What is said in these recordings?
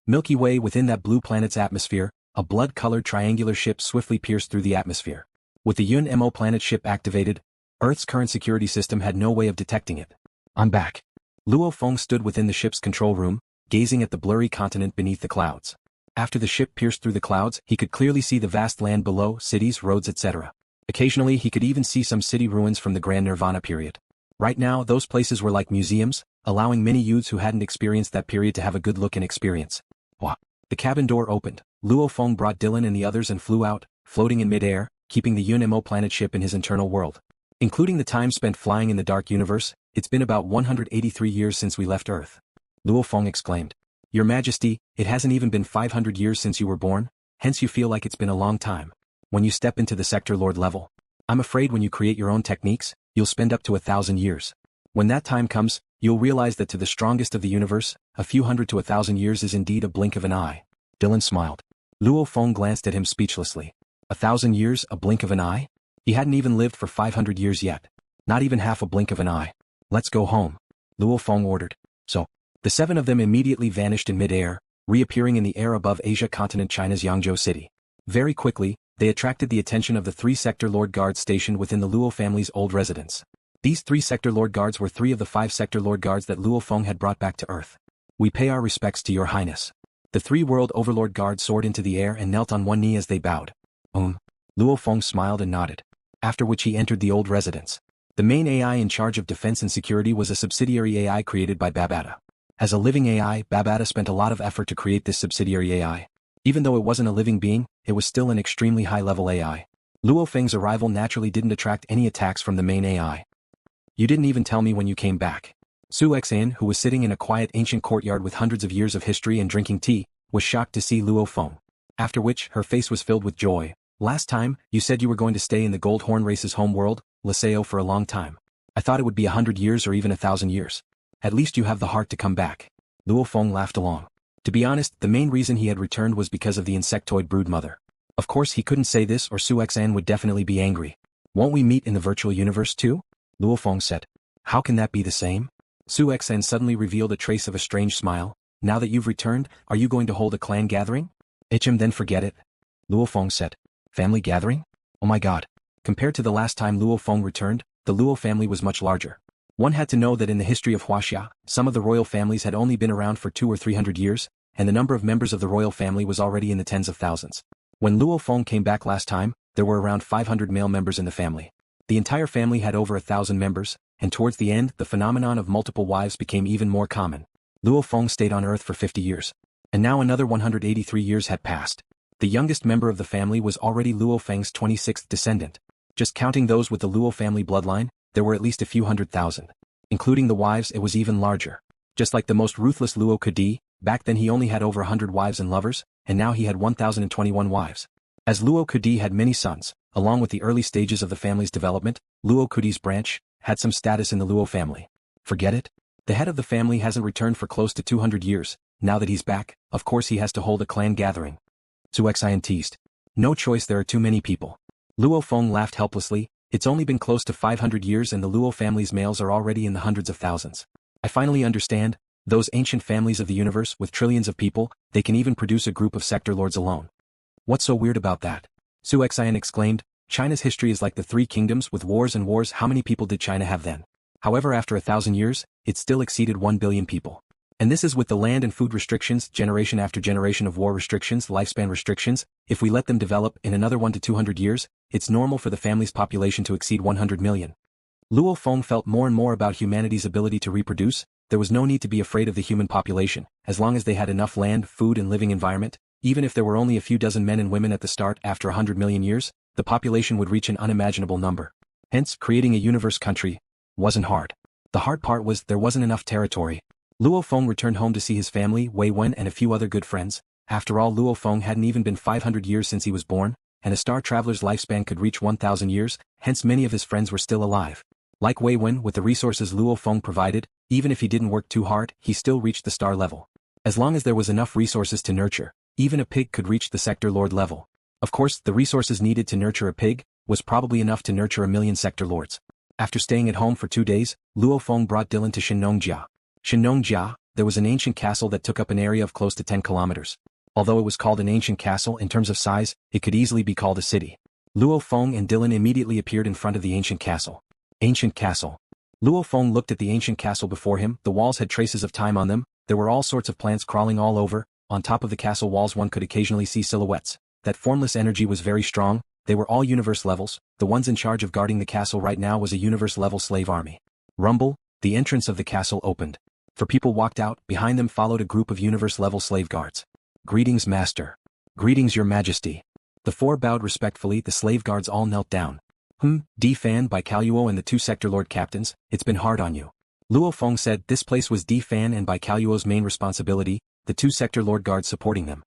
Milky Way. Within that blue planet's atmosphere, a blood-colored triangular ship swiftly pierced through the atmosphere. With the Yun Mo planet ship activated, Earth's current security system had no way of detecting it. I'm back. LuoFeng stood within the ship's control room, gazing at the blurry continent beneath the clouds. After the ship pierced through the clouds, he could clearly see the vast land below, cities, roads, etc. Occasionally he could even see some city ruins from the Grand Nirvana period. Right now those places were like museums, allowing many youths who hadn't experienced that period to have a good look and experience. What? The cabin door opened. LuoFeng brought Dylan and the others and flew out, floating in mid-air, keeping the Yun Mo planet ship in his internal world. Including the time spent flying in the dark universe, it's been about 183 years since we left Earth. LuoFeng exclaimed. Your Majesty, it hasn't even been 500 years since you were born, hence you feel like it's been a long time. When you step into the Sector Lord level, I'm afraid when you create your own techniques, you'll spend up to 1,000 years. When that time comes, you'll realize that to the strongest of the universe, a few hundred to 1,000 years is indeed a blink of an eye. Dylan smiled. LuoFeng glanced at him speechlessly. 1,000 years, a blink of an eye? He hadn't even lived for 500 years yet. Not even half a blink of an eye. Let's go home. LuoFeng ordered. So, the 7 of them immediately vanished in mid-air, reappearing in the air above Asia continent China's Yangzhou city. Very quickly, they attracted the attention of the 3 Sector Lord Guards stationed within the Luo family's old residence. These 3 Sector Lord Guards were 3 of the 5 Sector Lord Guards that LuoFeng had brought back to Earth. We pay our respects to your highness. The 3 World Overlord Guards soared into the air and knelt on one knee as they bowed. LuoFeng smiled and nodded. After which he entered the old residence. The main AI in charge of defense and security was a subsidiary AI created by Babata. As a living AI, Babata spent a lot of effort to create this subsidiary AI. Even though it wasn't a living being, it was still an extremely high-level AI. LuoFeng's arrival naturally didn't attract any attacks from the main AI. You didn't even tell me when you came back. Su Xan, who was sitting in a quiet ancient courtyard with hundreds of years of history and drinking tea, was shocked to see LuoFeng. After which, her face was filled with joy. Last time, you said you were going to stay in the Gold Horn race's home world, Laseo, for a long time. I thought it would be 100 years or even 1,000 years. At least you have the heart to come back. LuoFeng laughed along. To be honest, the main reason he had returned was because of the insectoid broodmother. Of course he couldn't say this or Su Xan would definitely be angry. Won't we meet in the virtual universe too? LuoFeng said. How can that be the same? Su Xan suddenly revealed a trace of a strange smile. Now that you've returned, are you going to hold a clan gathering? Then forget it. LuoFeng said. Family gathering? Oh my god. Compared to the last time LuoFeng returned, the Luo family was much larger. One had to know that in the history of Huaxia, some of the royal families had only been around for 200 or 300 years, and the number of members of the royal family was already in the tens of thousands. When LuoFeng came back last time, there were around 500 male members in the family. The entire family had over 1,000 members, and towards the end the phenomenon of multiple wives became even more common. LuoFeng stayed on Earth for 50 years. And now another 183 years had passed. The youngest member of the family was already LuoFeng's 26th descendant. Just counting those with the Luo family bloodline, there were at least a few 100,000. Including the wives, it was even larger. Just like the most ruthless Luo Kudi, back then he only had over 100 wives and lovers, and now he had 1,021 wives. As Luo Kudi had many sons, along with the early stages of the family's development, Luo Kudi's branch had some status in the Luo family. Forget it? The head of the family hasn't returned for close to 200 years. Now that he's back, of course he has to hold a clan gathering. Su Xian teased. No choice, there are too many people. LuoFeng laughed helplessly. It's only been close to 500 years and the Luo family's males are already in the hundreds of thousands. I finally understand. Those ancient families of the universe with trillions of people, they can even produce a group of sector lords alone. What's so weird about that? Su Xian exclaimed. China's history is like the 3 kingdoms with wars and wars. How many people did China have then? However, after 1,000 years, it still exceeded 1 billion people. And this is with the land and food restrictions, generation after generation of war restrictions, lifespan restrictions. If we let them develop in another 1 to 200 years, it's normal for the family's population to exceed 100 million. LuoFeng felt more and more about humanity's ability to reproduce. There was no need to be afraid of the human population, as long as they had enough land, food and living environment. Even if there were only a few dozen men and women at the start, after 100 million years, the population would reach an unimaginable number. Hence, creating a universe country wasn't hard. The hard part was there wasn't enough territory. LuoFeng returned home to see his family, Wei Wen and a few other good friends. After all, LuoFeng hadn't even been 500 years since he was born, and a star traveler's lifespan could reach 1,000 years, hence many of his friends were still alive. Like Wei Wen, with the resources LuoFeng provided, even if he didn't work too hard, he still reached the star level. As long as there was enough resources to nurture, even a pig could reach the sector lord level. Of course, the resources needed to nurture a pig was probably enough to nurture 1,000,000 sector lords. After staying at home for 2 days, LuoFeng brought Dylan to Shen Nong Jia. Shen Nong Jia, there was an ancient castle that took up an area of close to 10 kilometers. Although it was called an ancient castle in terms of size, it could easily be called a city. LuoFeng and Dylan immediately appeared in front of the ancient castle. Ancient castle. LuoFeng looked at the ancient castle before him. The walls had traces of time on them. There were all sorts of plants crawling all over. On top of the castle walls one could occasionally see silhouettes. That formless energy was very strong. They were all universe levels. The ones in charge of guarding the castle right now was a universe level slave army. Rumble, the entrance of the castle opened. Four people walked out. Behind them followed a group of universe level slave guards. Greetings, master. Greetings, your majesty. The four bowed respectfully. The slave guards all knelt down. D-Fan by Kaluo and the two sector lord captains, it's been hard on you. LuoFeng said this place was D-Fan and by Kaluo's main responsibility, the two sector lord guards supporting them.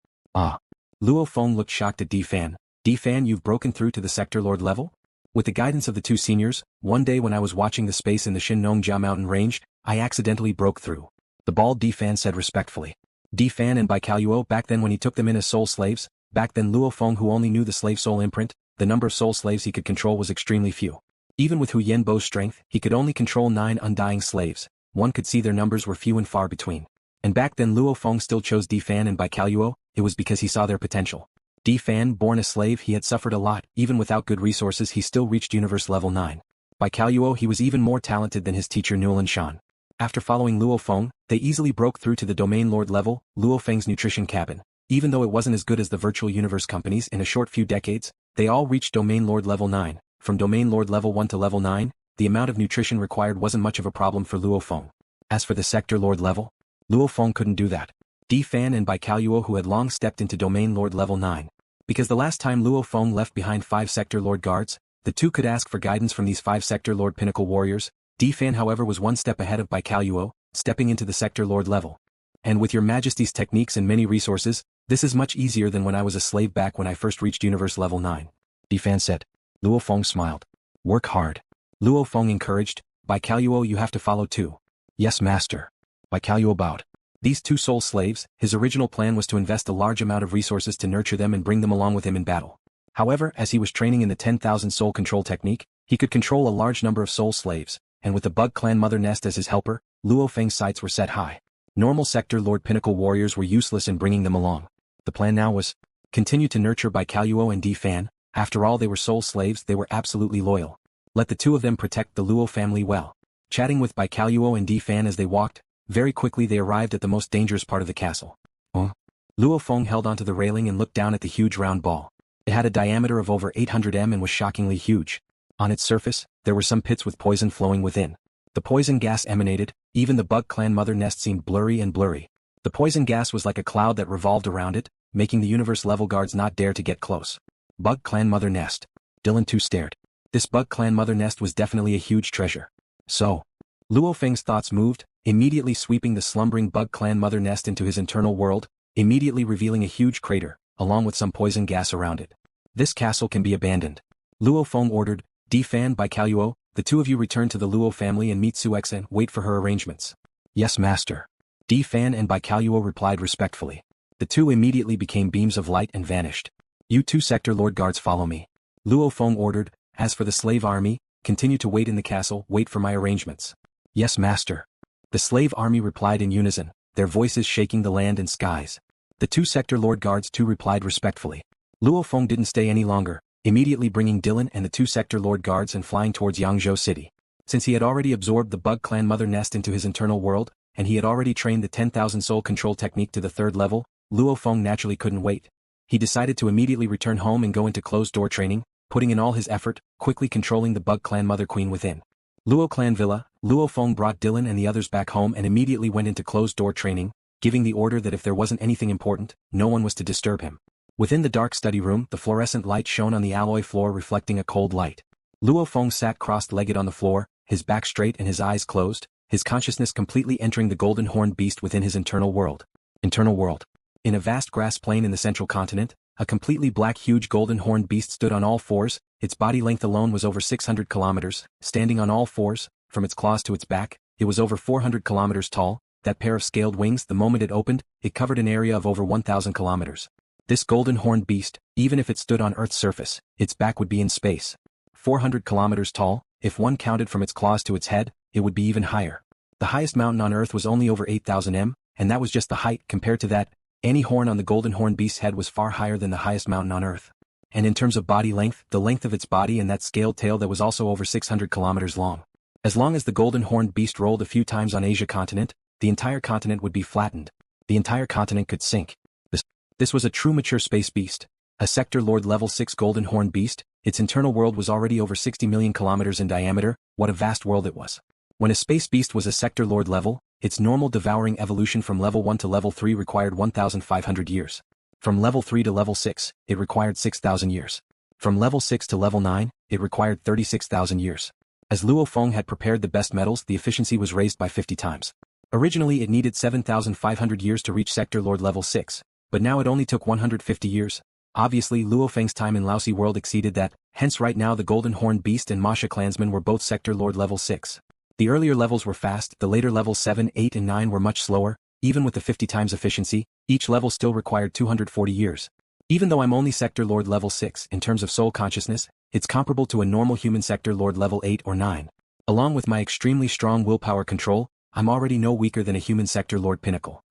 LuoFeng looked shocked at D-Fan. D-Fan, you've broken through to the sector lord level? With the guidance of the two seniors, one day when I was watching the space in the Shen Nong Jia mountain range, I accidentally broke through. The bald D-Fan said respectfully. D-Fan and by Kaluo back then when he took them in as soul slaves, back then LuoFeng who only knew the slave soul imprint, the number of soul slaves he could control was extremely few. Even with Hu Yenbo's strength, he could only control 9 undying slaves. One could see their numbers were few and far between. And back then LuoFeng still chose D-Fan and by Kaluo, it was because he saw their potential. D-Fan, born a slave, he had suffered a lot. Even without good resources he still reached universe level 9. By Kaluo he was even more talented than his teacher Newland Shan. After following LuoFeng, they easily broke through to the domain lord level, LuoFeng's nutrition cabin. Even though it wasn't as good as the virtual universe companies in a short few decades, they all reached domain lord level 9. From domain lord level 1 to level 9, the amount of nutrition required wasn't much of a problem for LuoFeng. As for the sector lord level, LuoFeng couldn't do that. D-Fan and by Kaluo who had long stepped into domain lord level 9. Because the last time LuoFeng left behind 5 sector lord guards, the two could ask for guidance from these 5 sector lord pinnacle warriors. D-Fan however was one step ahead of by Kaluo, stepping into the sector lord level. And with your majesty's techniques and many resources, this is much easier than when I was a slave back when I first reached universe level 9. D-Fan said. LuoFeng smiled. Work hard. LuoFeng encouraged. By Kaluo you have to follow too. Yes master. By Kaluo bowed. These 2 soul slaves, his original plan was to invest a large amount of resources to nurture them and bring them along with him in battle. However, as he was training in the 10,000 soul control technique, he could control a large number of soul slaves, and with the Bug Clan Mother Nest as his helper, LuoFeng's sights were set high. Normal sector lord pinnacle warriors were useless in bringing them along. The plan now was continue to nurture by Kaluo and D-Fan. After all they were soul slaves, they were absolutely loyal. Let the two of them protect the Luo family well. Chatting with by Kaluo and D-Fan as they walked, very quickly they arrived at the most dangerous part of the castle. LuoFeng held onto the railing and looked down at the huge round ball. It had a diameter of over 800 m and was shockingly huge. On its surface, there were some pits with poison flowing within. The poison gas emanated, even the Bug Clan Mother Nest seemed blurry and blurry. The poison gas was like a cloud that revolved around it, making the universe level guards not dare to get close. Bug Clan Mother Nest. Dylan too stared. This Bug Clan Mother Nest was definitely a huge treasure. So, LuoFeng's thoughts moved, immediately sweeping the slumbering Bug Clan Mother Nest into his internal world, immediately revealing a huge crater, along with some poison gas around it. This castle can be abandoned. LuoFeng ordered. D-Fan by Kaluo, the two of you return to the Luo family and meet Suex and wait for her arrangements. Yes master. D-Fan and by Kaluo replied respectfully. The two immediately became beams of light and vanished. You 2 sector lord guards follow me. LuoFeng ordered. As for the slave army, continue to wait in the castle, wait for my arrangements. Yes master. The slave army replied in unison, their voices shaking the land and skies. The 2 sector lord guards too replied respectfully. LuoFeng didn't stay any longer, immediately bringing Dylan and the 2 sector lord guards and flying towards Yangzhou City. Since he had already absorbed the Bug Clan Mother Nest into his internal world, and he had already trained the 10,000 soul control technique to the 3rd level, LuoFeng naturally couldn't wait. He decided to immediately return home and go into closed-door training, putting in all his effort, quickly controlling the Bug Clan Mother Queen within. Luo Clan Villa, LuoFeng brought Dylan and the others back home and immediately went into closed-door training, giving the order that if there wasn't anything important, no one was to disturb him. Within the dark study room, the fluorescent light shone on the alloy floor reflecting a cold light. LuoFeng sat crossed-legged on the floor, his back straight and his eyes closed, his consciousness completely entering the golden horned beast within his internal world. Internal world. In a vast grass plain in the central continent, a completely black huge golden horned beast stood on all fours, its body length alone was over 600 kilometers, standing on all fours, from its claws to its back, it was over 400 kilometers tall, that pair of scaled wings the moment it opened, it covered an area of over 1,000 kilometers. This golden horned beast, even if it stood on Earth's surface, its back would be in space. 400 kilometers tall, if one counted from its claws to its head, it would be even higher. The highest mountain on Earth was only over 8,000 m, and that was just the height. Compared to that, any horn on the golden horn beast's head was far higher than the highest mountain on Earth. And in terms of body length, the length of its body and that scaled tail that was also over 600 kilometers long. As long as the golden horned beast rolled a few times on Asia continent, the entire continent would be flattened. The entire continent could sink. This was a true mature space beast. A Sector Lord level 6 golden horned beast. Its internal world was already over 60 million kilometers in diameter. What a vast world it was. When a space beast was a Sector Lord level, its normal devouring evolution from level 1 to level 3 required 1,500 years. From level 3 to level 6, it required 6,000 years. From level 6 to level 9, it required 36,000 years. As LuoFeng had prepared the best metals, the efficiency was raised by 50 times. Originally it needed 7,500 years to reach Sector Lord level 6, but now it only took 150 years. Obviously LuoFeng's time in Lousy World exceeded that, hence right now the Golden Horned Beast and Masha Clansman were both Sector Lord level 6. The earlier levels were fast, the later levels 7, 8 and 9 were much slower. Even with the 50 times efficiency, each level still required 240 years. Even though I'm only Sector Lord level 6 in terms of soul consciousness, it's comparable to a normal human Sector Lord level 8 or 9. Along with my extremely strong willpower control, I'm already no weaker than a human Sector Lord pinnacle.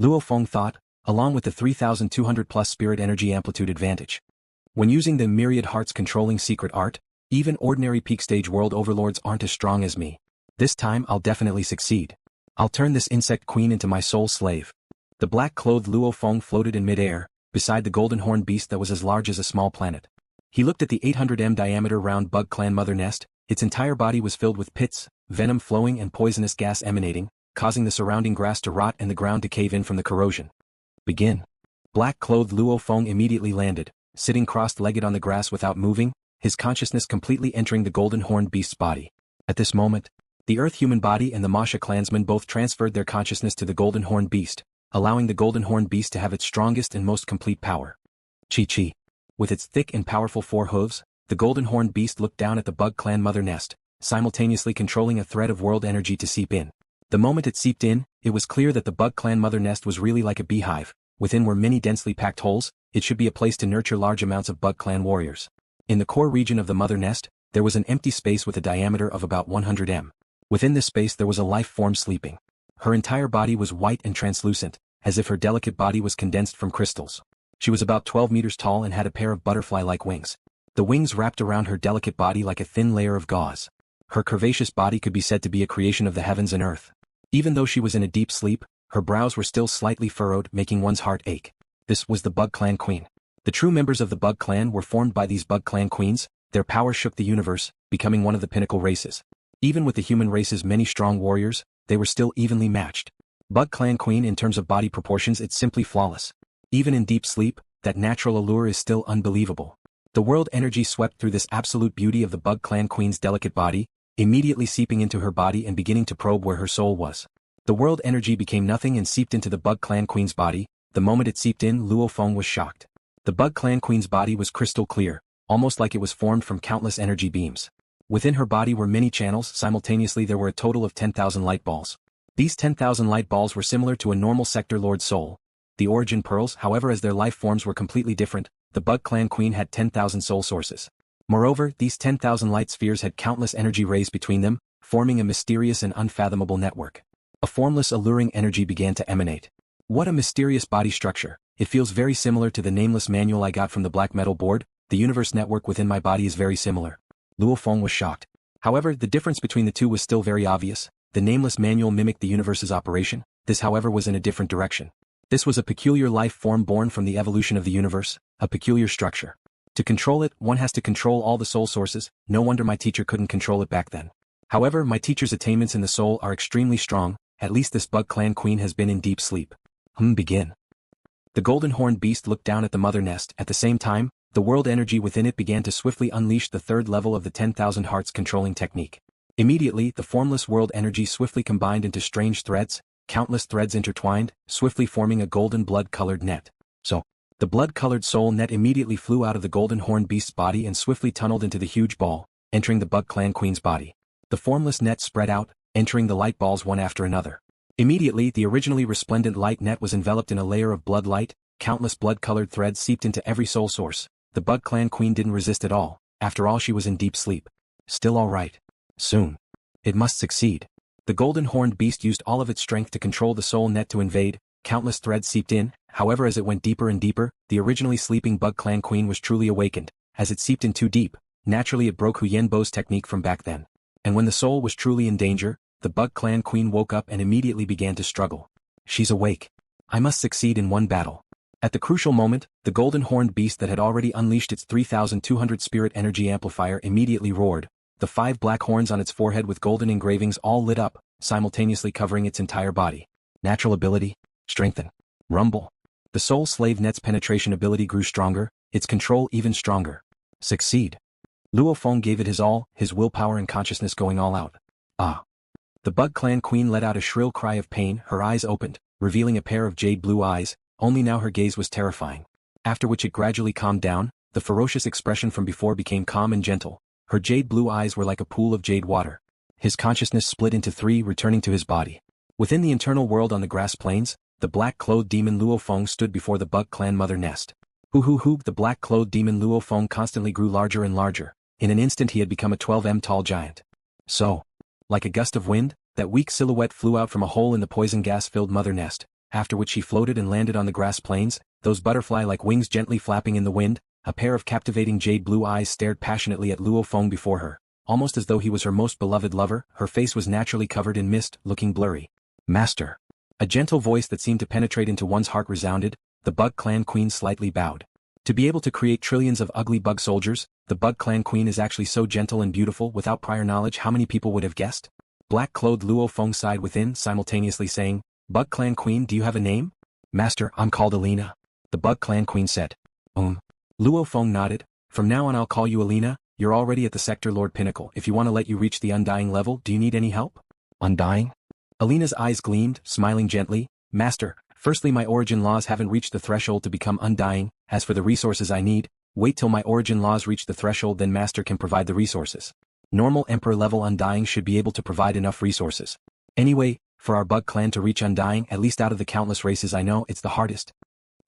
LuoFeng thought, along with the 3,200 plus spirit energy amplitude advantage. When using the myriad hearts controlling secret art, even ordinary peak stage world overlords aren't as strong as me. This time I'll definitely succeed. I'll turn this insect queen into my soul slave. The black-clothed LuoFeng floated in mid-air, beside the golden horned beast that was as large as a small planet. He looked at the 800 diameter round bug clan mother nest. Its entire body was filled with pits, venom flowing and poisonous gas emanating, causing the surrounding grass to rot and the ground to cave in from the corrosion. Begin. Black-clothed LuoFeng immediately landed, sitting crossed-legged on the grass without moving, his consciousness completely entering the golden horned beast's body. At this moment, the Earth-human body and the Masha clansmen both transferred their consciousness to the golden horned beast, allowing the golden horned beast to have its strongest and most complete power. Chi-Chi. With its thick and powerful 4 hooves, the golden horned beast looked down at the bug clan mother nest, simultaneously controlling a thread of world energy to seep in. The moment it seeped in, it was clear that the bug clan mother nest was really like a beehive. Within were many densely packed holes. It should be a place to nurture large amounts of bug clan warriors. In the core region of the mother nest, there was an empty space with a diameter of about 100 m. Within this space there was a life form sleeping. Her entire body was white and translucent, as if her delicate body was condensed from crystals. She was about 12 meters tall and had a pair of butterfly-like wings. The wings wrapped around her delicate body like a thin layer of gauze. Her curvaceous body could be said to be a creation of the heavens and earth. Even though she was in a deep sleep, her brows were still slightly furrowed, making one's heart ache. This was the Bug Clan Queen. The true members of the Bug Clan were formed by these Bug Clan Queens. Their power shook the universe, becoming one of the pinnacle races. Even with the human race's many strong warriors, they were still evenly matched. Bug Clan Queen in terms of body proportions, it's simply flawless. Even in deep sleep, that natural allure is still unbelievable. The world energy swept through this absolute beauty of the Bug Clan Queen's delicate body, immediately seeping into her body and beginning to probe where her soul was. The world energy became nothing and seeped into the Bug Clan Queen's body. The moment it seeped in, LuoFeng was shocked. The Bug Clan Queen's body was crystal clear, almost like it was formed from countless energy beams. Within her body were many channels. Simultaneously there were a total of 10,000 light balls. These 10,000 light balls were similar to a normal Sector Lord soul. The origin pearls, however, as their life forms were completely different, the Bug Clan Queen had 10,000 soul sources. Moreover, these 10,000 light spheres had countless energy rays between them, forming a mysterious and unfathomable network. A formless alluring energy began to emanate. What a mysterious body structure. It feels very similar to the nameless manual I got from the black metal board. The universe network within my body is very similar. LuoFeng was shocked. However, the difference between the two was still very obvious. The nameless manual mimicked the universe's operation. This, however, was in a different direction. This was a peculiar life form born from the evolution of the universe, a peculiar structure. To control it, one has to control all the soul sources. No wonder my teacher couldn't control it back then. However, my teacher's attainments in the soul are extremely strong. At least this Bug Clan Queen has been in deep sleep. Begin. The golden horned beast looked down at the mother nest. At the same time, the world energy within it began to swiftly unleash the third level of the 10,000 hearts controlling technique. Immediately, the formless world energy swiftly combined into strange threads, countless threads intertwined, swiftly forming a golden blood-colored net. So, the blood-colored soul net immediately flew out of the golden horned beast's body and swiftly tunneled into the huge ball, entering the Bug Clan Queen's body. The formless net spread out, entering the light balls one after another. Immediately, the originally resplendent light net was enveloped in a layer of blood light. Countless blood-colored threads seeped into every soul source. The Bug Clan Queen didn't resist at all. After all, she was in deep sleep. Still all right. Soon. It must succeed. The golden horned beast used all of its strength to control the soul net to invade. Countless threads seeped in, however as it went deeper and deeper, the originally sleeping Bug Clan queen was truly awakened. As it seeped in too deep, naturally it broke Hu Yenbo's technique from back then. And when the soul was truly in danger, the Bug Clan queen woke up and immediately began to struggle. She's awake. I must succeed in one battle. At the crucial moment, the golden horned beast that had already unleashed its 3200 spirit energy amplifier immediately roared. The 5 black horns on its forehead with golden engravings all lit up, simultaneously covering its entire body. Natural ability. Strengthen. Rumble. The soul slave net's penetration ability grew stronger, its control even stronger. Succeed. LuoFeng gave it his all, his willpower and consciousness going all out. Ah. The Bug Clan queen let out a shrill cry of pain, her eyes opened, revealing a pair of jade blue eyes, only now her gaze was terrifying. After which it gradually calmed down, the ferocious expression from before became calm and gentle. Her jade blue eyes were like a pool of jade water. His consciousness split into 3, returning to his body. Within the internal world on the grass plains, the black-clothed demon LuoFeng stood before the Bug Clan mother nest. The black-clothed demon LuoFeng constantly grew larger and larger. In an instant he had become a 12 tall giant. So, like a gust of wind, that weak silhouette flew out from a hole in the poison gas-filled mother nest, after which he floated and landed on the grass plains, those butterfly-like wings gently flapping in the wind. A pair of captivating jade blue eyes stared passionately at LuoFeng before her, almost as though he was her most beloved lover. Her face was naturally covered in mist, looking blurry. Master. A gentle voice that seemed to penetrate into one's heart resounded. The Bug Clan queen slightly bowed. To be able to create trillions of ugly bug soldiers, the Bug Clan queen is actually so gentle and beautiful. Without prior knowledge, how many people would have guessed? Black-clothed LuoFeng sighed within, simultaneously saying, Bug Clan queen, do you have a name? Master, I'm called Elina. The Bug Clan queen said. LuoFeng nodded. From now on I'll call you Elina. You're already at the Sector Lord Pinnacle. If you want to let you reach the Undying level, do you need any help? Undying? Elina's eyes gleamed, smiling gently. Master, firstly my origin laws haven't reached the threshold to become undying. As for the resources I need, wait till my origin laws reach the threshold, then Master can provide the resources. Normal Emperor level Undying should be able to provide enough resources. Anyway, for our Bug Clan to reach Undying, at least out of the countless races I know, it's the hardest.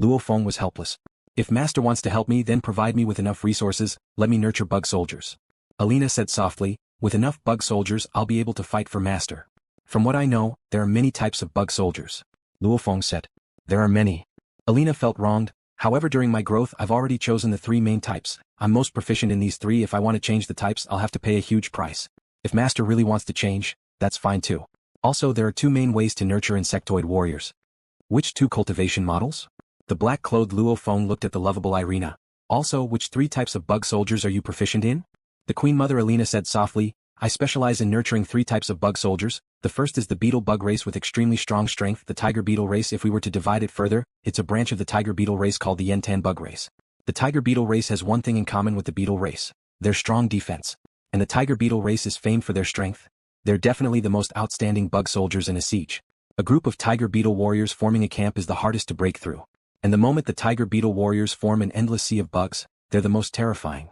LuoFeng was helpless. If Master wants to help me, then provide me with enough resources. Let me nurture bug soldiers. Elina said softly, with enough bug soldiers I'll be able to fight for Master. From what I know, there are many types of bug soldiers. LuoFeng said. There are many. Elina felt wronged. However, during my growth I've already chosen the 3 main types. I'm most proficient in these 3. If I want to change the types, I'll have to pay a huge price. If Master really wants to change, that's fine too. Also, there are 2 main ways to nurture insectoid warriors. Which 2 cultivation models? The black-clothed LuoFeng looked at the lovable Elina. Also, which 3 types of bug soldiers are you proficient in? The Queen Mother Elina said softly, I specialize in nurturing 3 types of bug soldiers. The first is the beetle bug race with extremely strong strength, the tiger beetle race. If we were to divide it further, it's a branch of the tiger beetle race called the Yentan bug race. The tiger beetle race has one thing in common with the beetle race: their strong defense. And the tiger beetle race is famed for their strength. They're definitely the most outstanding bug soldiers in a siege. A group of tiger beetle warriors forming a camp is the hardest to break through. And the moment the tiger beetle warriors form an endless sea of bugs, they're the most terrifying.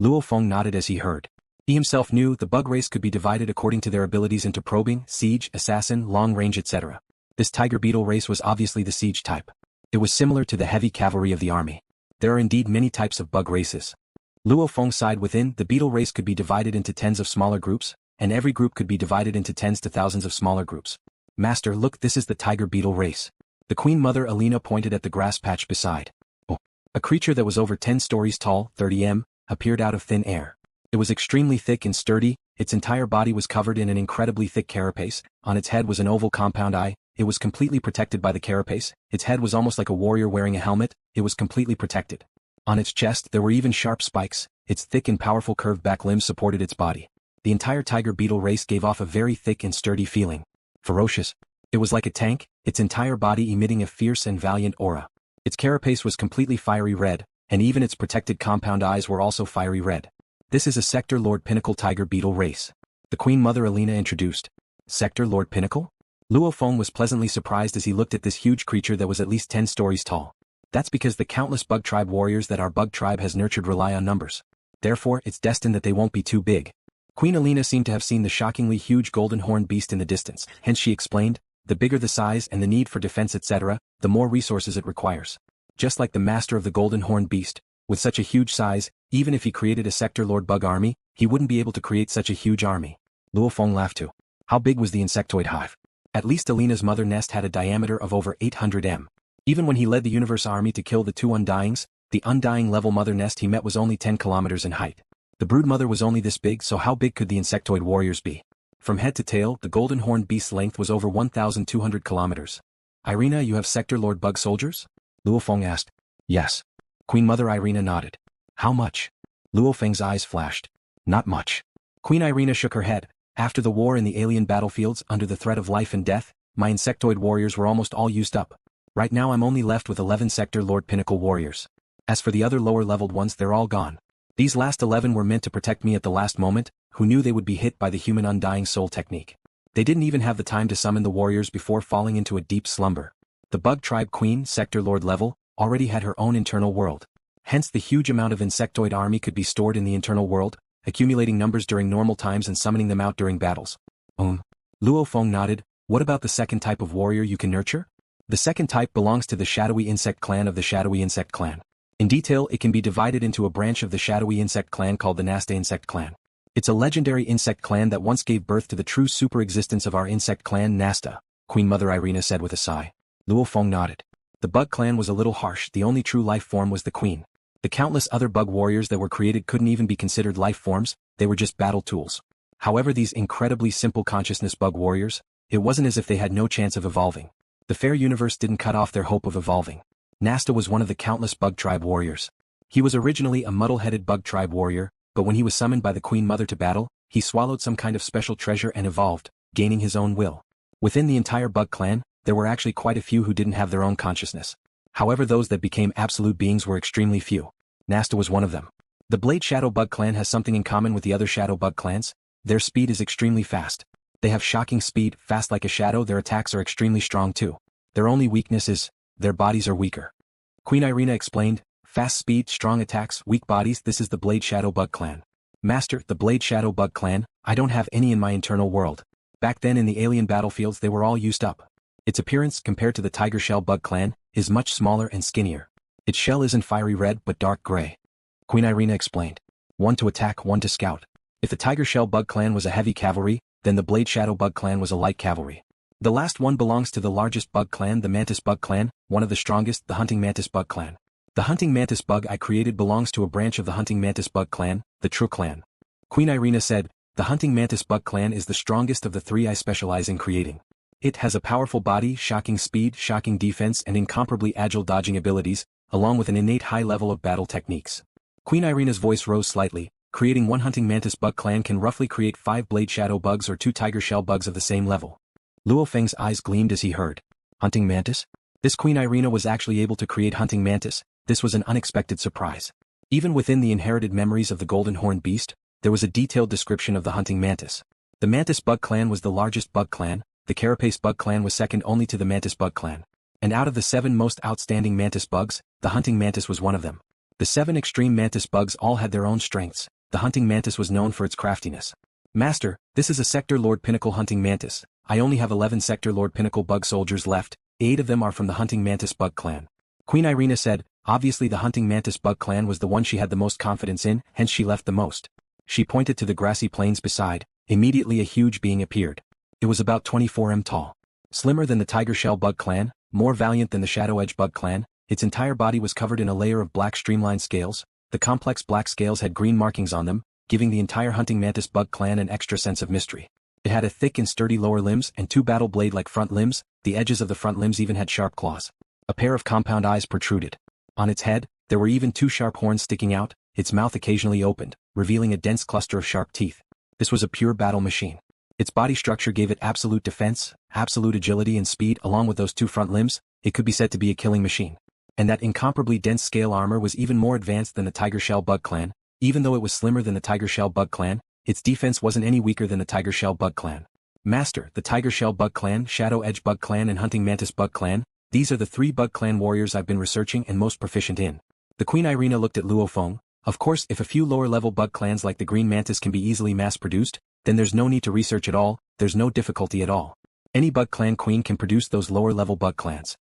LuoFeng nodded as he heard. He himself knew the bug race could be divided according to their abilities into probing, siege, assassin, long range, etc. This tiger beetle race was obviously the siege type. It was similar to the heavy cavalry of the army. There are indeed many types of bug races. LuoFeng sighed within. The beetle race could be divided into tens of smaller groups, and every group could be divided into tens to thousands of smaller groups. Master, look, this is the tiger beetle race. The Queen Mother Elina pointed at the grass patch beside. A creature that was over 10 stories tall, 30 appeared out of thin air. It was extremely thick and sturdy. Its entire body was covered in an incredibly thick carapace. On its head was an oval compound eye. It was completely protected by the carapace. Its head was almost like a warrior wearing a helmet. It was completely protected. On its chest there were even sharp spikes. Its thick and powerful curved back limbs supported its body. The entire tiger beetle race gave off a very thick and sturdy feeling. Ferocious. It was like a tank, its entire body emitting a fierce and valiant aura. Its carapace was completely fiery red, and even its protected compound eyes were also fiery red. This is a Sector Lord Pinnacle tiger beetle race. The Queen Mother Elina introduced. Sector Lord Pinnacle? LuoFeng was pleasantly surprised as he looked at this huge creature that was at least 10 stories tall. That's because the countless bug tribe warriors that our bug tribe has nurtured rely on numbers. Therefore, it's destined that they won't be too big. Queen Elina seemed to have seen the shockingly huge golden horned beast in the distance, hence she explained, the bigger the size and the need for defense etc., the more resources it requires. Just like the master of the golden horned beast, with such a huge size, even if he created a Sector Lord bug army, he wouldn't be able to create such a huge army. LuoFeng laughed too. How big was the insectoid hive? At least Elina's mother nest had a diameter of over 800 m. Even when he led the universe army to kill the two Undyings, the Undying level mother nest he met was only 10 kilometers in height. The broodmother was only this big, so how big could the insectoid warriors be? From head to tail, the golden horned beast's length was over 1,200 kilometers. Irina, you have Sector Lord Bug soldiers? LuoFeng asked. Yes. Queen Mother Irina nodded. How much? LuoFeng's eyes flashed. Not much. Queen Irina shook her head. After the war in the alien battlefields, under the threat of life and death, my insectoid warriors were almost all used up. Right now I'm only left with 11 Sector Lord Pinnacle warriors. As for the other lower-leveled ones, they're all gone. These last 11 were meant to protect me at the last moment, who knew they would be hit by the human undying soul technique. They didn't even have the time to summon the warriors before falling into a deep slumber. The bug tribe queen, Sector Lord level, already had her own internal world. Hence the huge amount of insectoid army could be stored in the internal world, accumulating numbers during normal times and summoning them out during battles. LuoFeng nodded. What about the second type of warrior you can nurture? The second type belongs to the shadowy insect clan of the shadowy insect clan. In detail, it can be divided into a branch of the shadowy insect clan called the Nasta insect clan. It's a legendary insect clan that once gave birth to the true super-existence of our insect clan Nasta, Queen Mother Irina said with a sigh. LuoFeng nodded. The bug clan was a little harsh, the only true life form was the queen. The countless other bug warriors that were created couldn't even be considered life forms, they were just battle tools. However, these incredibly simple consciousness bug warriors, it wasn't as if they had no chance of evolving. The fair universe didn't cut off their hope of evolving. Nasta was one of the countless bug tribe warriors. He was originally a muddle-headed bug tribe warrior, but when he was summoned by the Queen Mother to battle, he swallowed some kind of special treasure and evolved, gaining his own will. Within the entire bug clan, there were actually quite a few who didn't have their own consciousness. However, those that became absolute beings were extremely few. Nasta was one of them. The Blade Shadow Bug clan has something in common with the other Shadow Bug clans. Their speed is extremely fast. They have shocking speed, fast like a shadow. Their attacks are extremely strong too. Their only weakness is, their bodies are weaker. Queen Irina explained, fast speed, strong attacks, weak bodies. This is the Blade Shadow Bug clan. Master, the Blade Shadow Bug clan, I don't have any in my internal world. Back then in the alien battlefields they were all used up. Its appearance, compared to the Tiger Shell Bug clan, is much smaller and skinnier. Its shell isn't fiery red but dark gray. Queen Irina explained. One to attack, one to scout. If the Tiger Shell Bug clan was a heavy cavalry, then the Blade Shadow Bug clan was a light cavalry. The last one belongs to the largest bug clan, the Mantis Bug clan, one of the strongest, the Hunting Mantis Bug clan. The Hunting Mantis Bug I created belongs to a branch of the Hunting Mantis Bug clan, the True clan. Queen Irina said, the Hunting Mantis Bug clan is the strongest of the three I specialize in creating. It has a powerful body, shocking speed, shocking defense and incomparably agile dodging abilities, along with an innate high level of battle techniques. Queen Irina's voice rose slightly. Creating one Hunting Mantis Bug clan can roughly create 5 Blade Shadow Bugs or 2 Tiger Shell Bugs of the same level. LuoFeng's eyes gleamed as he heard. Hunting Mantis? This Queen Irina was actually able to create Hunting Mantis. This was an unexpected surprise. Even within the inherited memories of the Golden Horned Beast, there was a detailed description of the Hunting Mantis. The Mantis Bug clan was the largest bug clan, the Carapace Bug clan was second only to the Mantis Bug clan. And out of the 7 most outstanding Mantis bugs, the Hunting Mantis was one of them. The 7 extreme Mantis bugs all had their own strengths. The Hunting Mantis was known for its craftiness. Master, this is a Sector Lord Pinnacle Hunting Mantis. I only have 11 Sector Lord Pinnacle Bug soldiers left, 8 of them are from the Hunting Mantis Bug clan. Queen Irina said, obviously the Hunting Mantis Bug clan was the one she had the most confidence in, hence she left the most. She pointed to the grassy plains beside. Immediately a huge being appeared. It was about 24 m tall. Slimmer than the Tiger Shell Bug clan, more valiant than the Shadow Edge Bug clan, its entire body was covered in a layer of black streamlined scales. The complex black scales had green markings on them, giving the entire Hunting Mantis Bug clan an extra sense of mystery. It had a thick and sturdy lower limbs and 2 battle blade-like front limbs. The edges of the front limbs even had sharp claws. A pair of compound eyes protruded. On its head, there were even 2 sharp horns sticking out, its mouth occasionally opened, revealing a dense cluster of sharp teeth. This was a pure battle machine. Its body structure gave it absolute defense, absolute agility and speed. Along with those 2 front limbs, it could be said to be a killing machine. And that incomparably dense scale armor was even more advanced than the Tiger Shell Bug clan. Even though it was slimmer than the Tiger Shell Bug clan, its defense wasn't any weaker than the Tiger Shell Bug clan. Master, the Tiger Shell Bug clan, Shadow Edge Bug clan and Hunting Mantis Bug clan, these are the 3 bug clan warriors I've been researching and most proficient in. The Queen Irina looked at LuoFeng. Of course, if a few lower-level bug clans like the Green Mantis can be easily mass-produced, then there's no need to research at all, there's no difficulty at all. Any bug clan queen can produce those lower-level bug clans.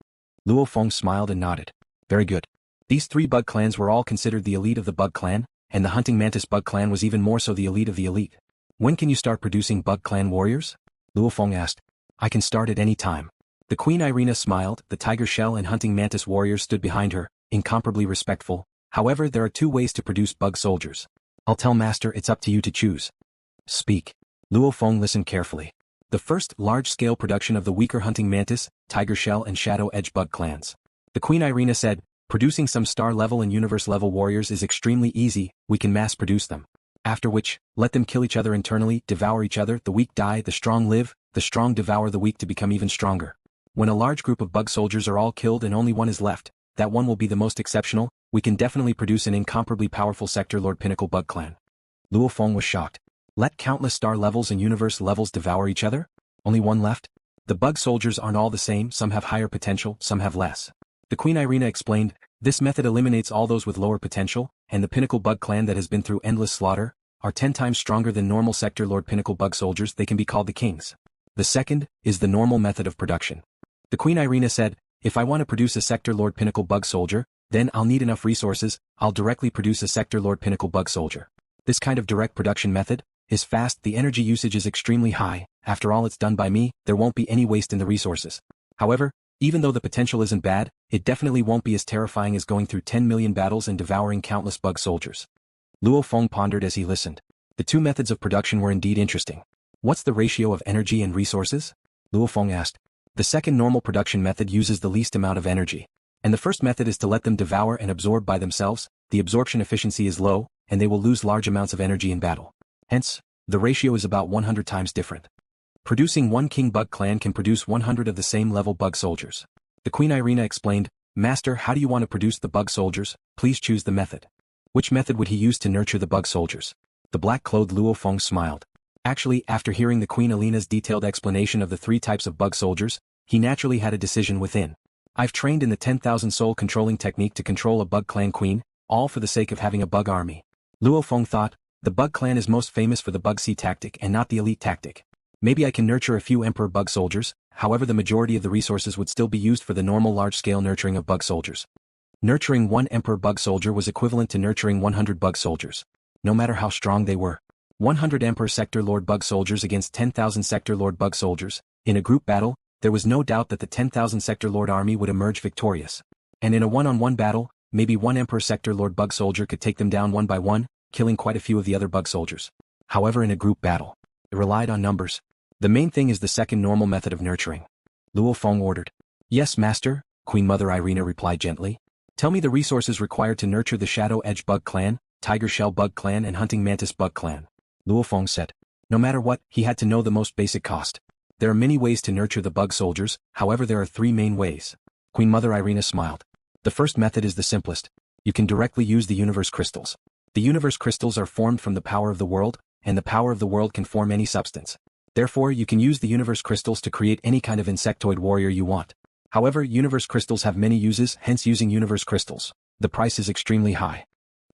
LuoFeng smiled and nodded. Very good. These 3 bug clans were all considered the elite of the bug clan, and the Hunting Mantis Bug clan was even more so the elite of the elite. When can you start producing bug clan warriors? Luofeng asked. I can start at any time. The Queen Irina smiled. The tiger shell and hunting mantis warriors stood behind her, incomparably respectful. However, there are two ways to produce bug soldiers. I'll tell Master it's up to you to choose. Speak. Luofeng listened carefully. The first, large-scale production of the weaker hunting mantis, tiger shell and shadow edge bug clans. The Queen Irina said, producing some star-level and universe-level warriors is extremely easy, we can mass-produce them. After which, let them kill each other internally, devour each other, the weak die, the strong live, the strong devour the weak to become even stronger. When a large group of bug soldiers are all killed and only one is left, that one will be the most exceptional, we can definitely produce an incomparably powerful Sector Lord Pinnacle bug clan. Luofeng was shocked. Let countless star levels and universe levels devour each other? Only one left? The bug soldiers aren't all the same, some have higher potential, some have less. The Queen Irina explained, this method eliminates all those with lower potential, and the Pinnacle bug clan that has been through endless slaughter, are 10 times stronger than normal Sector Lord Pinnacle bug soldiers, they can be called the kings. The second, is the normal method of production. The Queen Irina said, if I want to produce a Sector Lord Pinnacle bug soldier, then I'll need enough resources, I'll directly produce a Sector Lord Pinnacle bug soldier. This kind of direct production method is fast, the energy usage is extremely high, after all it's done by me, there won't be any waste in the resources. However, even though the potential isn't bad, it definitely won't be as terrifying as going through 10 million battles and devouring countless bug soldiers. Luofeng pondered as he listened. The two methods of production were indeed interesting. What's the ratio of energy and resources? Luofeng asked. The second normal production method uses the least amount of energy. And the first method is to let them devour and absorb by themselves, the absorption efficiency is low, and they will lose large amounts of energy in battle. Hence, the ratio is about 100 times different. Producing one king bug clan can produce 100 of the same level bug soldiers. The Queen Irina explained, Master, how do you want to produce the bug soldiers? Please choose the method. Which method would he use to nurture the bug soldiers? The black-clothed Luofeng smiled. Actually, after hearing the Queen Elina's detailed explanation of the three types of bug soldiers, he naturally had a decision within. I've trained in the 10,000 soul controlling technique to control a bug clan queen, all for the sake of having a bug army. Luofeng thought, the bug clan is most famous for the bug sea tactic and not the elite tactic. Maybe I can nurture a few emperor bug soldiers, however the majority of the resources would still be used for the normal large-scale nurturing of bug soldiers. Nurturing one emperor bug soldier was equivalent to nurturing 100 bug soldiers. No matter how strong they were. 100 emperor sector lord bug soldiers against 10,000 sector lord bug soldiers. In a group battle, there was no doubt that the 10,000 sector lord army would emerge victorious. And in a one-on-one battle, maybe one emperor sector lord bug soldier could take them down one by one, killing quite a few of the other bug soldiers. However, in a group battle, it relied on numbers. The main thing is the second normal method of nurturing. Luofeng ordered. Yes, Master, Queen Mother Irina replied gently. Tell me the resources required to nurture the Shadow Edge bug clan, Tiger Shell bug clan and Hunting Mantis bug clan. Luofeng said. No matter what, he had to know the most basic cost. There are many ways to nurture the bug soldiers, however there are three main ways. Queen Mother Irina smiled. The first method is the simplest. You can directly use the universe crystals. The universe crystals are formed from the power of the world, and the power of the world can form any substance. Therefore, you can use the universe crystals to create any kind of insectoid warrior you want. However, universe crystals have many uses, hence using universe crystals, the price is extremely high.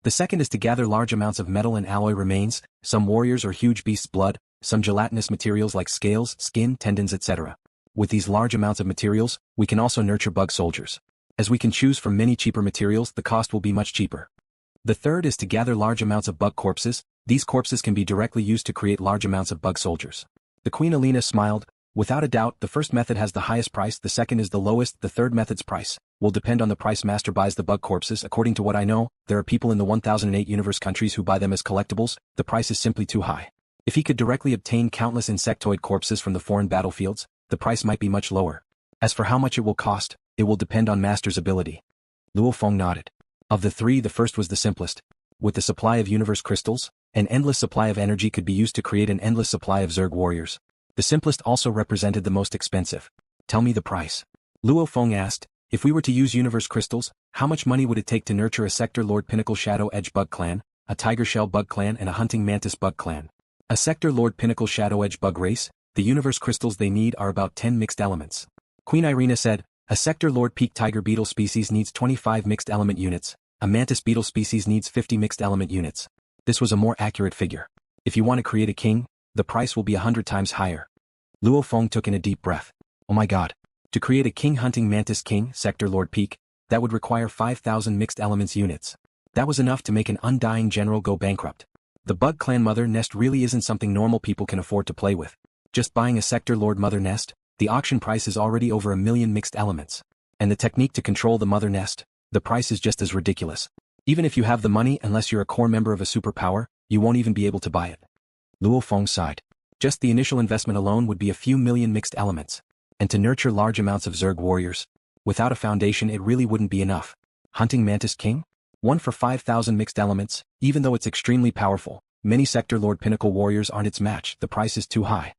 The second is to gather large amounts of metal and alloy remains, some warriors or huge beasts' blood, some gelatinous materials like scales, skin, tendons, etc. With these large amounts of materials, we can also nurture bug soldiers. As we can choose from many cheaper materials, the cost will be much cheaper. The third is to gather large amounts of bug corpses. These corpses can be directly used to create large amounts of bug soldiers. The Queen Elina smiled. Without a doubt, the first method has the highest price, the second is the lowest, the third method's price will depend on the price Master buys the bug corpses. According to what I know, there are people in the 1008 universe countries who buy them as collectibles, the price is simply too high. If he could directly obtain countless insectoid corpses from the foreign battlefields, the price might be much lower. As for how much it will cost, it will depend on Master's ability. Luofeng nodded. Of the three, the first was the simplest. With the supply of universe crystals, an endless supply of energy could be used to create an endless supply of Zerg warriors. The simplest also represented the most expensive. Tell me the price. Luofeng asked, if we were to use universe crystals, how much money would it take to nurture a Sector Lord Pinnacle Shadow Edge bug clan, a Tiger Shell bug clan and a Hunting Mantis bug clan? A Sector Lord Pinnacle Shadow Edge bug race, the universe crystals they need are about 10 mixed elements. Queen Irina said, a Sector Lord Peak Tiger Beetle species needs 25 mixed element units, a Mantis Beetle species needs 50 mixed element units. This was a more accurate figure. If you want to create a king, the price will be 100 times higher. Luofeng took in a deep breath. Oh my god. To create a King Hunting Mantis King, Sector Lord Peak, that would require 5,000 mixed elements units. That was enough to make an undying general go bankrupt. The bug clan mother nest really isn't something normal people can afford to play with. Just buying a sector lord mother nest, the auction price is already over 1 million mixed elements. And the technique to control the mother nest, the price is just as ridiculous. Even if you have the money, unless you're a core member of a superpower, you won't even be able to buy it. LuoFeng sighed. Just the initial investment alone would be a few million mixed elements. And to nurture large amounts of Zerg warriors, without a foundation it really wouldn't be enough. Hunting Mantis King? 1 for 5,000 mixed elements, even though it's extremely powerful, many Sector Lord Pinnacle warriors aren't its match, the price is too high.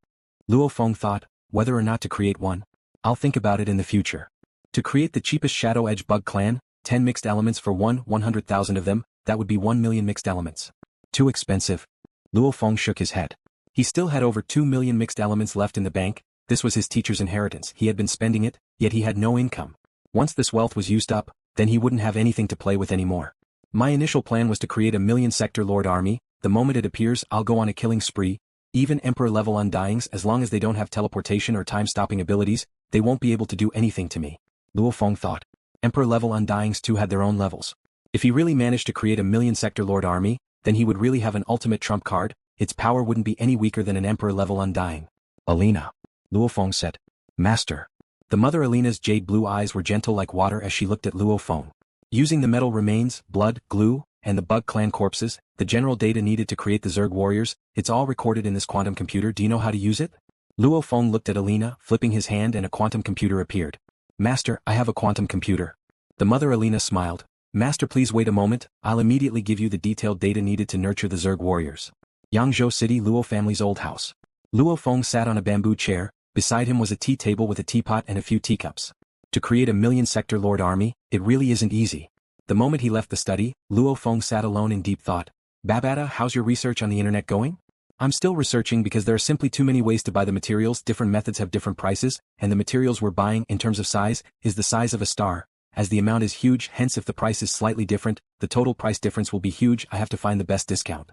LuoFeng thought, whether or not to create one. I'll think about it in the future. To create the cheapest Shadow Edge Bug clan, 10 mixed elements for 100,000 of them, that would be 1 million mixed elements. Too expensive. LuoFeng shook his head. He still had over 2 million mixed elements left in the bank. This was his teacher's inheritance. He had been spending it, yet he had no income. Once this wealth was used up, then he wouldn't have anything to play with anymore. My initial plan was to create a 1,000,000 Sector Lord army. The moment it appears, I'll go on a killing spree. Even Emperor-level Undyings, as long as they don't have teleportation or time-stopping abilities, they won't be able to do anything to me. LuoFeng thought. Emperor-level Undyings too had their own levels. If he really managed to create a 1,000,000 Sector Lord army, then he would really have an ultimate trump card. Its power wouldn't be any weaker than an Emperor-level Undying. Elina. LuoFeng said. Master. The mother Elina's jade blue eyes were gentle like water as she looked at LuoFeng. Using the metal remains, blood, glue, and the bug clan corpses, the general data needed to create the Zerg warriors, it's all recorded in this quantum computer. Do you know how to use it? LuoFeng looked at Elina, flipping his hand, and a quantum computer appeared. Master, I have a quantum computer. The mother Elina smiled. Master, please wait a moment, I'll immediately give you the detailed data needed to nurture the Zerg warriors. Yangzhou City, Luo family's old house. LuoFeng sat on a bamboo chair. Beside him was a tea table with a teapot and a few teacups. To create a 1,000,000 Sector Lord army, it really isn't easy. The moment he left the study, LuoFeng sat alone in deep thought. Babata, how's your research on the internet going? I'm still researching because there are simply too many ways to buy the materials. Different methods have different prices, and the materials we're buying, in terms of size, is the size of a star. As the amount is huge, hence if the price is slightly different, the total price difference will be huge. I have to find the best discount.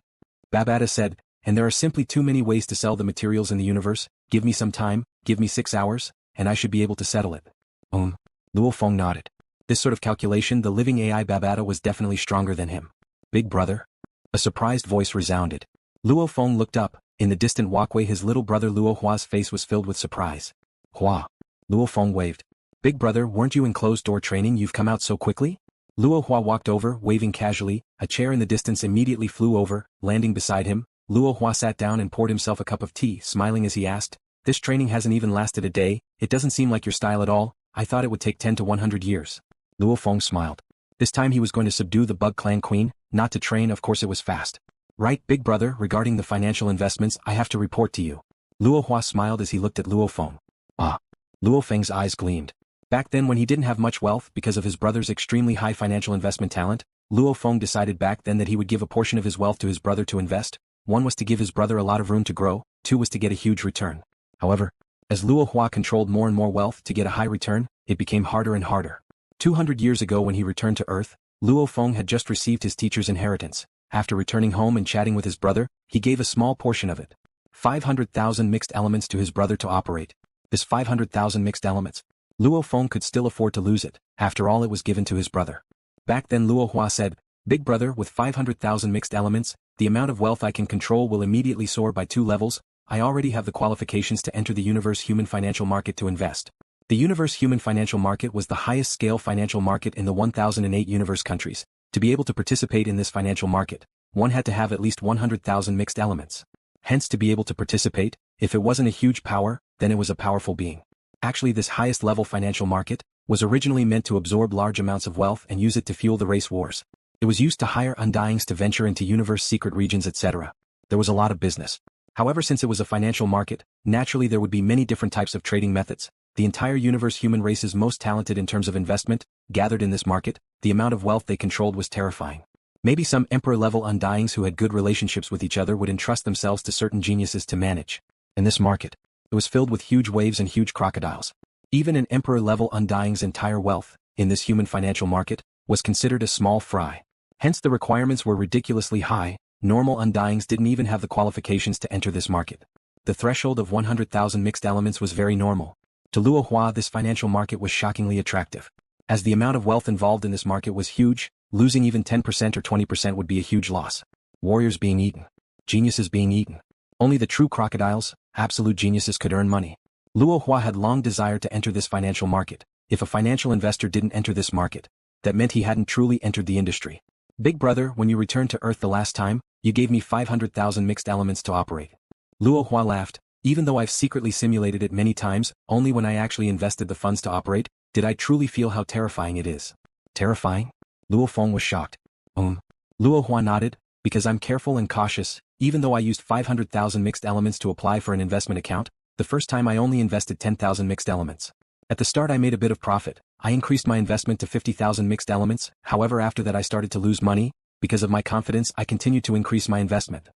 Babata said, and there are simply too many ways to sell the materials in the universe. Give me some time, give me 6 hours, and I should be able to settle it. LuoFeng nodded. This sort of calculation, the living AI Babata was definitely stronger than him. Big brother? A surprised voice resounded. LuoFeng looked up. In the distant walkway his little brother Luohua's face was filled with surprise. Hua. LuoFeng waved. Big brother, weren't you in closed-door training? You've come out so quickly? Luohua walked over, waving casually. A chair in the distance immediately flew over, landing beside him. Luohua sat down and poured himself a cup of tea, smiling as he asked, this training hasn't even lasted a day. It doesn't seem like your style at all. I thought it would take 10 to 100 years. LuoFeng smiled. This time he was going to subdue the Bug Clan Queen, not to train. Of course it was fast. Right, big brother, regarding the financial investments, I have to report to you. Luohua smiled as he looked at LuoFeng. Ah. LuoFeng's eyes gleamed. Back then when he didn't have much wealth because of his brother's extremely high financial investment talent, LuoFeng decided back then that he would give a portion of his wealth to his brother to invest. 1 was to give his brother a lot of room to grow, 2 was to get a huge return. However, as Luohua controlled more and more wealth to get a high return, it became harder and harder. 200 years ago when he returned to Earth, LuoFeng had just received his teacher's inheritance. After returning home and chatting with his brother, he gave a small portion of it. 500,000 mixed elements to his brother to operate. This 500,000 mixed elements. LuoFeng could still afford to lose it. After all, it was given to his brother. Back then Luohua said, Big brother, with 500,000 mixed elements, the amount of wealth I can control will immediately soar by 2 levels. I already have the qualifications to enter the universe human financial market to invest. The universe human financial market was the highest scale financial market in the 1008 universe countries. To be able to participate in this financial market, one had to have at least 100,000 mixed elements. Hence, to be able to participate, if it wasn't a huge power, then it was a powerful being. Actually, this highest level financial market was originally meant to absorb large amounts of wealth and use it to fuel the race wars. It was used to hire Undyings to venture into universe secret regions, etc. There was a lot of business. However, since it was a financial market, naturally there would be many different types of trading methods. The entire universe human race's most talented in terms of investment, gathered in this market. The amount of wealth they controlled was terrifying. Maybe some emperor-level Undyings who had good relationships with each other would entrust themselves to certain geniuses to manage. In this market, it was filled with huge waves and huge crocodiles. Even an emperor-level Undying's entire wealth, in this human financial market, was considered a small fry. Hence the requirements were ridiculously high. Normal Undyings didn't even have the qualifications to enter this market. The threshold of 100,000 mixed elements was very normal. To Luohua, this financial market was shockingly attractive. As the amount of wealth involved in this market was huge, losing even 10% or 20% would be a huge loss. Warriors being eaten. Geniuses being eaten. Only the true crocodiles, Absolute geniuses could earn money. Luo Hua had long desired to enter this financial market. If a financial investor didn't enter this market, that meant he hadn't truly entered the industry. Big brother, when you returned to Earth the last time, you gave me 500,000 mixed elements to operate. Luo Hua laughed. Even though I've secretly simulated it many times, only when I actually invested the funds to operate, did I truly feel how terrifying it is. Terrifying? LuoFeng was shocked. Luo Hua nodded, because I'm careful and cautious, even though I used 500,000 mixed elements to apply for an investment account, the first time I only invested 10,000 mixed elements. At the start I made a bit of profit. I increased my investment to 50,000 mixed elements, however after that I started to lose money. Because of my confidence I continued to increase my investment.